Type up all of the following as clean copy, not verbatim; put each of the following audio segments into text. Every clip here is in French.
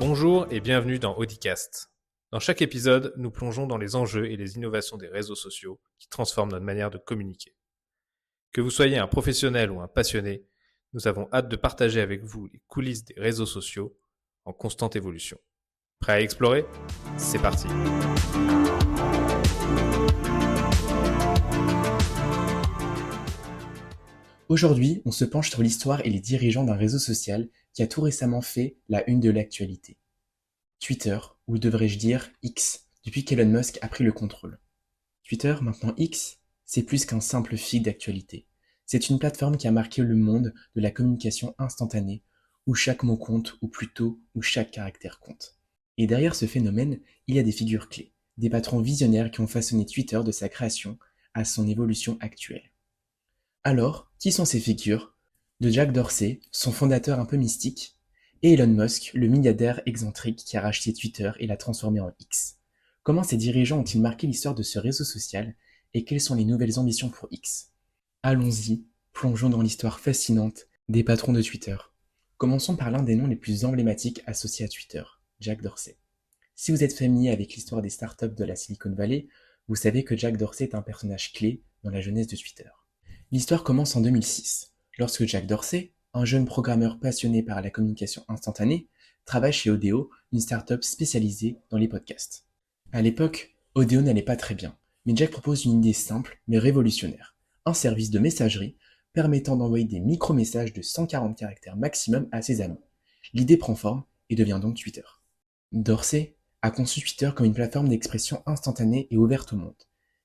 Bonjour et bienvenue dans Audicast. Dans chaque épisode, nous plongeons dans les enjeux et les innovations des réseaux sociaux qui transforment notre manière de communiquer. Que vous soyez un professionnel ou un passionné, nous avons hâte de partager avec vous les coulisses des réseaux sociaux en constante évolution. Prêt à explorer ? C'est parti. Aujourd'hui, on se penche sur l'histoire et les dirigeants d'un réseau social qui a tout récemment fait la une de l'actualité. Twitter, ou devrais-je dire X, depuis qu'Elon Musk a pris le contrôle. Twitter, maintenant X, c'est plus qu'un simple fil d'actualité. C'est une plateforme qui a marqué le monde de la communication instantanée, où chaque mot compte, ou plutôt où chaque caractère compte. Et derrière ce phénomène, il y a des figures clés, des patrons visionnaires qui ont façonné Twitter de sa création à son évolution actuelle. Alors, qui sont ces figures? De Jack Dorsey, son fondateur un peu mystique, et Elon Musk, le milliardaire excentrique qui a racheté Twitter et l'a transformé en X. Comment ces dirigeants ont-ils marqué l'histoire de ce réseau social et quelles sont les nouvelles ambitions pour X? Allons-y, plongeons dans l'histoire fascinante des patrons de Twitter. Commençons par l'un des noms les plus emblématiques associés à Twitter, Jack Dorsey. Si vous êtes familier avec l'histoire des startups de la Silicon Valley, vous savez que Jack Dorsey est un personnage clé dans la jeunesse de Twitter. L'histoire commence en 2006, lorsque Jack Dorsey, un jeune programmeur passionné par la communication instantanée, travaille chez Odeo, une startup spécialisée dans les podcasts. À l'époque, Odeo n'allait pas très bien, mais Jack propose une idée simple mais révolutionnaire, un service de messagerie permettant d'envoyer des micro-messages de 140 caractères maximum à ses amis. L'idée prend forme et devient donc Twitter. Dorsey a conçu Twitter comme une plateforme d'expression instantanée et ouverte au monde.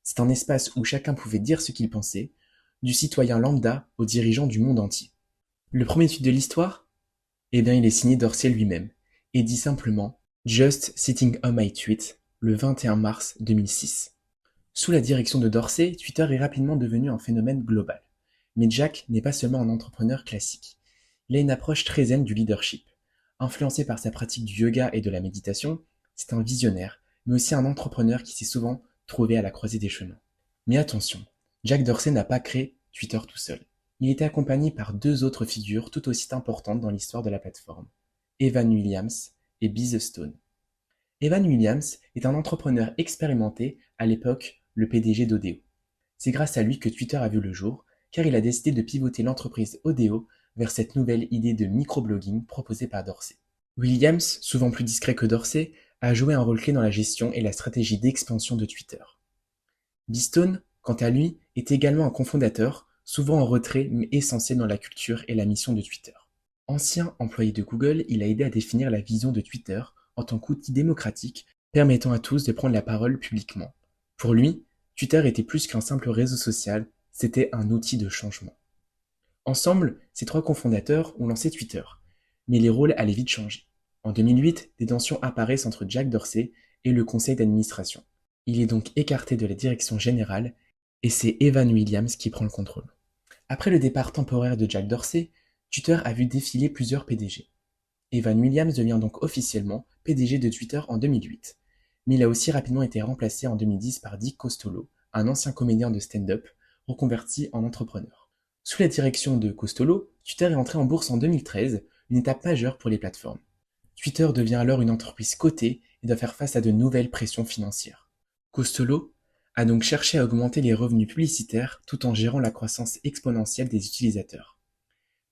C'est un espace où chacun pouvait dire ce qu'il pensait, du citoyen lambda aux dirigeants du monde entier. Le premier tweet de l'histoire? Eh bien, il est signé Dorsey lui-même, et dit simplement « Just sitting on my tweet » le 21 mars 2006. Sous la direction de Dorsey, Twitter est rapidement devenu un phénomène global. Mais Jack n'est pas seulement un entrepreneur classique. Il a une approche très zen du leadership. Influencé par sa pratique du yoga et de la méditation, c'est un visionnaire, mais aussi un entrepreneur qui s'est souvent trouvé à la croisée des chemins. Mais attention, Jack Dorsey n'a pas créé Twitter tout seul. Il était accompagné par deux autres figures tout aussi importantes dans l'histoire de la plateforme, Evan Williams et Biz Stone. Evan Williams est un entrepreneur expérimenté, à l'époque le PDG d'Odeo. C'est grâce à lui que Twitter a vu le jour, car il a décidé de pivoter l'entreprise Odeo vers cette nouvelle idée de microblogging proposée par Dorsey. Williams, souvent plus discret que Dorsey, a joué un rôle clé dans la gestion et la stratégie d'expansion de Twitter. Bistone, quant à lui, est également un cofondateur, souvent en retrait mais essentiel dans la culture et la mission de Twitter. Ancien employé de Google, il a aidé à définir la vision de Twitter en tant qu'outil démocratique permettant à tous de prendre la parole publiquement. Pour lui, Twitter était plus qu'un simple réseau social, c'était un outil de changement. Ensemble, ces trois cofondateurs ont lancé Twitter, mais les rôles allaient vite changer. En 2008, des tensions apparaissent entre Jack Dorsey et le conseil d'administration. Il est donc écarté de la direction générale et c'est Evan Williams qui prend le contrôle. Après le départ temporaire de Jack Dorsey, Twitter a vu défiler plusieurs PDG. Evan Williams devient donc officiellement PDG de Twitter en 2008, mais il a aussi rapidement été remplacé en 2010 par Dick Costolo, un ancien comédien de stand-up reconverti en entrepreneur. Sous la direction de Costolo, Twitter est entré en bourse en 2013, une étape majeure pour les plateformes. Twitter devient alors une entreprise cotée et doit faire face à de nouvelles pressions financières. Costolo a donc cherché à augmenter les revenus publicitaires tout en gérant la croissance exponentielle des utilisateurs.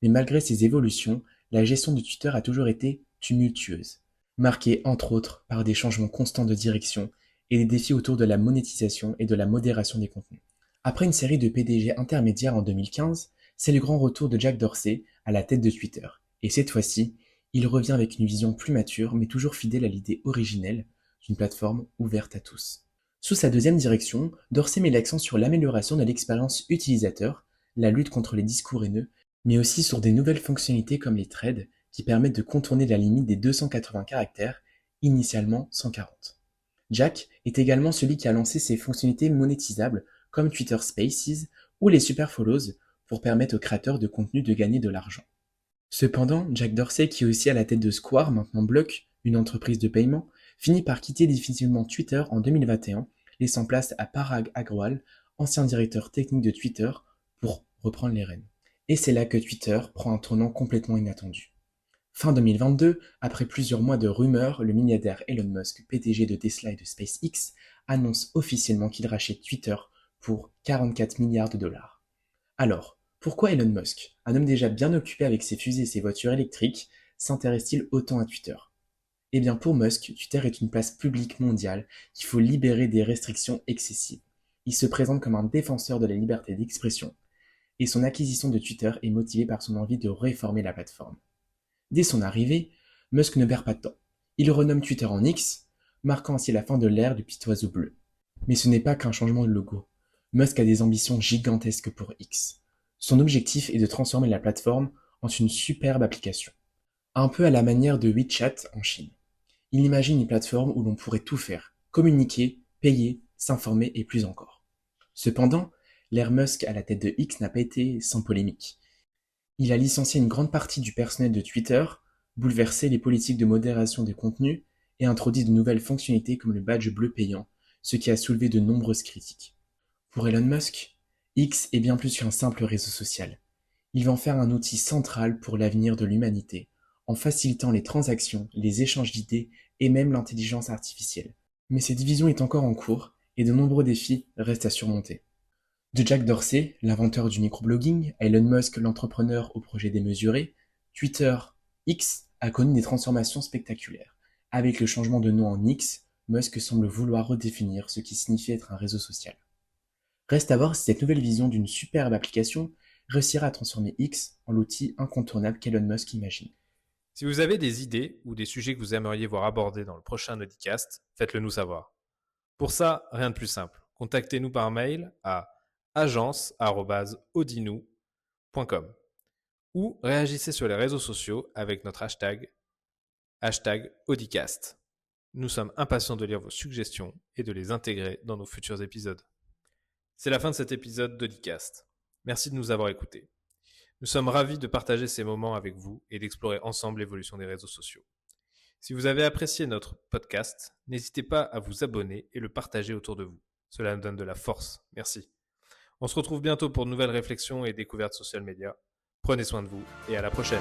Mais malgré ces évolutions, la gestion de Twitter a toujours été tumultueuse, marquée entre autres par des changements constants de direction et des défis autour de la monétisation et de la modération des contenus. Après une série de PDG intermédiaires en 2015, c'est le grand retour de Jack Dorsey à la tête de Twitter. Et cette fois-ci, il revient avec une vision plus mature mais toujours fidèle à l'idée originelle d'une plateforme ouverte à tous. Sous sa deuxième direction, Dorsey met l'accent sur l'amélioration de l'expérience utilisateur, la lutte contre les discours haineux, mais aussi sur des nouvelles fonctionnalités comme les threads qui permettent de contourner la limite des 280 caractères, initialement 140. Jack est également celui qui a lancé ces fonctionnalités monétisables comme Twitter Spaces ou les Super Follows pour permettre aux créateurs de contenu de gagner de l'argent. Cependant, Jack Dorsey, qui est aussi à la tête de Square, maintenant Block, une entreprise de paiement, finit par quitter définitivement Twitter en 2021, laissant place à Parag Agrawal, ancien directeur technique de Twitter, pour reprendre les rênes. Et c'est là que Twitter prend un tournant complètement inattendu. Fin 2022, après plusieurs mois de rumeurs, le milliardaire Elon Musk, PDG de Tesla et de SpaceX, annonce officiellement qu'il rachète Twitter pour 44 milliards de dollars. Alors, pourquoi Elon Musk, un homme déjà bien occupé avec ses fusées et ses voitures électriques, s'intéresse-t-il autant à Twitter? Eh bien pour Musk, Twitter est une place publique mondiale qu'il faut libérer des restrictions excessives. Il se présente comme un défenseur de la liberté d'expression, et son acquisition de Twitter est motivée par son envie de réformer la plateforme. Dès son arrivée, Musk ne perd pas de temps. Il renomme Twitter en X, marquant ainsi la fin de l'ère du petit oiseau bleu. Mais ce n'est pas qu'un changement de logo. Musk a des ambitions gigantesques pour X. Son objectif est de transformer la plateforme en une superbe application. Un peu à la manière de WeChat en Chine. Il imagine une plateforme où l'on pourrait tout faire, communiquer, payer, s'informer et plus encore. Cependant, l'ère Musk à la tête de X n'a pas été sans polémique. Il a licencié une grande partie du personnel de Twitter, bouleversé les politiques de modération des contenus et introduit de nouvelles fonctionnalités comme le badge bleu payant, ce qui a soulevé de nombreuses critiques. Pour Elon Musk, X est bien plus qu'un simple réseau social. Il va en faire un outil central pour l'avenir de l'humanité, en facilitant les transactions, les échanges d'idées et même l'intelligence artificielle. Mais cette division est encore en cours et de nombreux défis restent à surmonter. De Jack Dorsey, l'inventeur du microblogging, à Elon Musk, l'entrepreneur au projet démesuré, Twitter, X a connu des transformations spectaculaires. Avec le changement de nom en X, Musk semble vouloir redéfinir ce qui signifie être un réseau social. Reste à voir si cette nouvelle vision d'une superbe application réussira à transformer X en l'outil incontournable qu'Elon Musk imagine. Si vous avez des idées ou des sujets que vous aimeriez voir abordés dans le prochain Audicast, faites-le nous savoir. Pour ça, rien de plus simple. Contactez-nous par mail à agence@audinou.com ou réagissez sur les réseaux sociaux avec notre hashtag Audicast. Nous sommes impatients de lire vos suggestions et de les intégrer dans nos futurs épisodes. C'est la fin de cet épisode d'Audicast. Merci de nous avoir écoutés. Nous sommes ravis de partager ces moments avec vous et d'explorer ensemble l'évolution des réseaux sociaux. Si vous avez apprécié notre podcast, n'hésitez pas à vous abonner et le partager autour de vous. Cela nous donne de la force. Merci. On se retrouve bientôt pour de nouvelles réflexions et découvertes social media. Prenez soin de vous et à la prochaine.